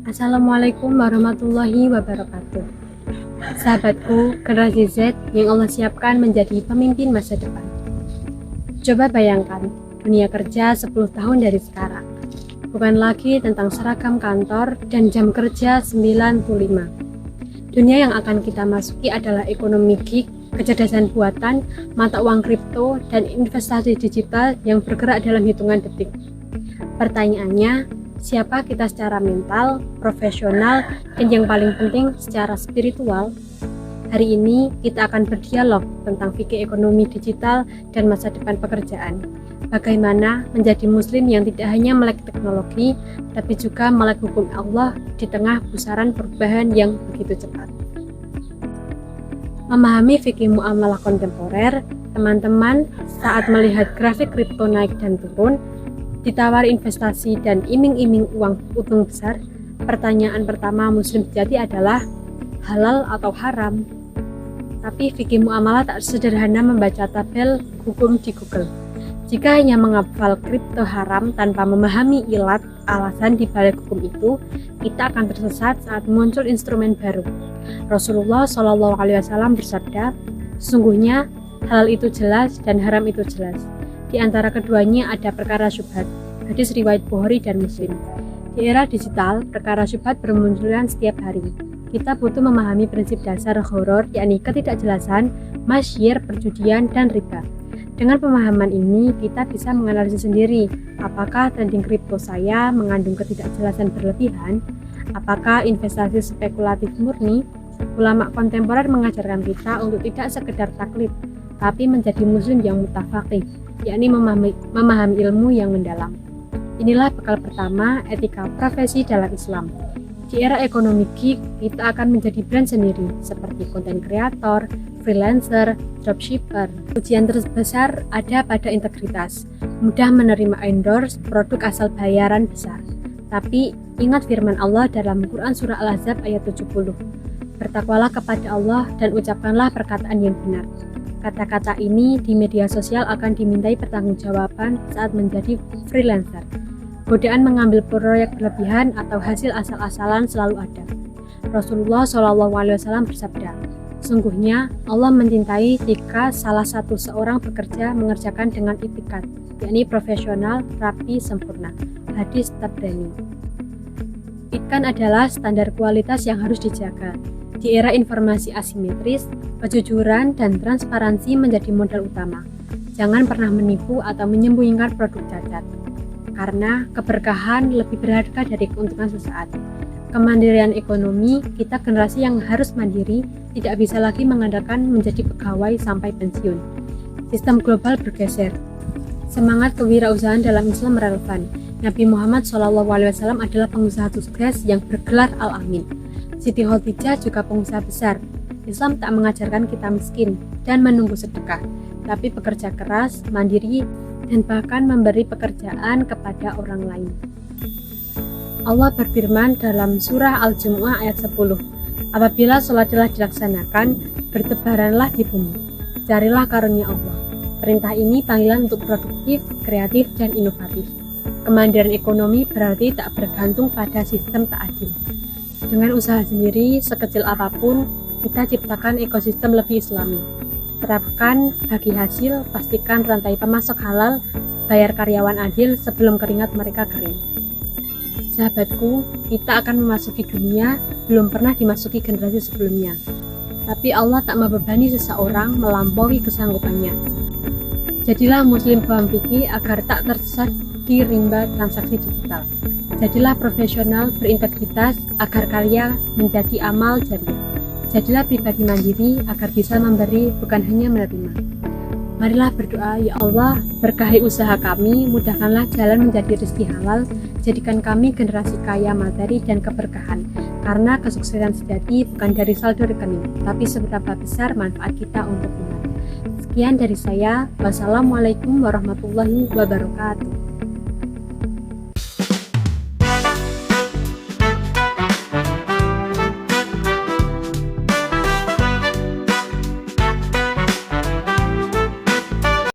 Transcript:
Assalamualaikum warahmatullahi wabarakatuh. Sahabatku, generasi Z yang Allah siapkan menjadi pemimpin masa depan. Coba bayangkan, dunia kerja 10 tahun dari sekarang. Bukan lagi tentang seragam kantor dan jam kerja 9-5. Dunia yang akan kita masuki adalah ekonomi gig, kecerdasan buatan, mata uang kripto, dan investasi digital yang bergerak dalam hitungan detik. Pertanyaannya, siapa kita secara mental, profesional, dan yang paling penting secara spiritual? Hari ini kita akan berdialog tentang fikih ekonomi digital dan masa depan pekerjaan. Bagaimana menjadi muslim yang tidak hanya melek teknologi, tapi juga melek hukum Allah di tengah pusaran perubahan yang begitu cepat. Memahami fikih muamalah kontemporer, teman-teman saat melihat grafik kripto naik dan turun, ditawar investasi dan iming-iming uang untung besar, pertanyaan pertama muslim sejati adalah halal atau haram. Tapi fikih muamalah tak sederhana membaca tabel hukum di Google. Jika hanya menghafal kripto haram tanpa memahami ilat alasan di balik hukum itu, kita akan tersesat saat muncul instrumen baru. Rasulullah SAW bersabda, sesungguhnya halal itu jelas dan haram itu jelas. Di antara keduanya ada perkara syubhat. Hadis riwayat Bukhari dan Muslim. Di era digital, perkara syubhat bermunculan setiap hari. Kita butuh memahami prinsip dasar gharar, yakni ketidakjelasan, masyir, perjudian, dan riba. Dengan pemahaman ini, kita bisa menganalisis sendiri apakah trading kripto saya mengandung ketidakjelasan berlebihan, apakah investasi spekulatif murni. Ulama kontemporer mengajarkan kita untuk tidak sekedar taklid, tapi menjadi muslim yang mutafaqih, yakni memahami ilmu yang mendalam. Inilah bekal pertama etika profesi dalam Islam. Di era ekonomi gig, kita akan menjadi brand sendiri, seperti konten kreator, freelancer, dropshipper. Ujian terbesar ada pada integritas, mudah menerima endorse produk asal bayaran besar. Tapi ingat firman Allah dalam Quran Surah Al-Ahzab ayat 70, bertakwalah kepada Allah dan ucapkanlah perkataan yang benar. Kata-kata ini di media sosial akan dimintai pertanggungjawaban saat menjadi freelancer. Godaan mengambil proyek berlebihan atau hasil asal-asalan selalu ada. Rasulullah SAW bersabda, sungguhnya Allah mencintai jika salah satu seorang bekerja mengerjakan dengan itikat, yakni profesional, rapi, sempurna. Hadis Tabrani. Itkan adalah standar kualitas yang harus dijaga. Di era informasi asimetris, kejujuran dan transparansi menjadi modal utama. Jangan pernah menipu atau menyembunyikan produk cacat, karena keberkahan lebih berharga dari keuntungan sesaat. Kemandirian ekonomi, kita generasi yang harus mandiri, tidak bisa lagi mengandalkan menjadi pegawai sampai pensiun. Sistem global bergeser. Semangat kewirausahaan dalam Islam relevan. Nabi Muhammad SAW adalah pengusaha sukses yang bergelar Al-Amin. Siti Khadijah juga pengusaha besar. Islam tak mengajarkan kita miskin dan menunggu sedekah, tapi bekerja keras, mandiri, dan bahkan memberi pekerjaan kepada orang lain. Allah berfirman dalam surah Al-Jumu'ah ayat 10, apabila sholat telah dilaksanakan, bertebaranlah di bumi, carilah karunia Allah. Perintah ini panggilan untuk produktif, kreatif, dan inovatif. Kemandirian ekonomi berarti tak bergantung pada sistem tak adil. Dengan usaha sendiri, sekecil apapun, kita ciptakan ekosistem lebih islami. Terapkan, bagi hasil, pastikan rantai pemasok halal, bayar karyawan adil sebelum keringat mereka kering. Sahabatku, kita akan memasuki dunia belum pernah dimasuki generasi sebelumnya. Tapi Allah tak membebani seseorang melampaui kesanggupannya. Jadilah muslim paham fikih agar tak tersesat di rimba transaksi digital. Jadilah profesional berintegritas agar karya menjadi amal jariah. Jadilah pribadi mandiri agar bisa memberi bukan hanya menerima. Marilah berdoa, ya Allah, berkahi usaha kami, mudahkanlah jalan menjadi rezeki halal, jadikan kami generasi kaya materi dan keberkahan. Karena kesuksesan sejati bukan dari saldo rekening, tapi seberapa besar manfaat kita untuk umat. Sekian dari saya. Wassalamualaikum warahmatullahi wabarakatuh.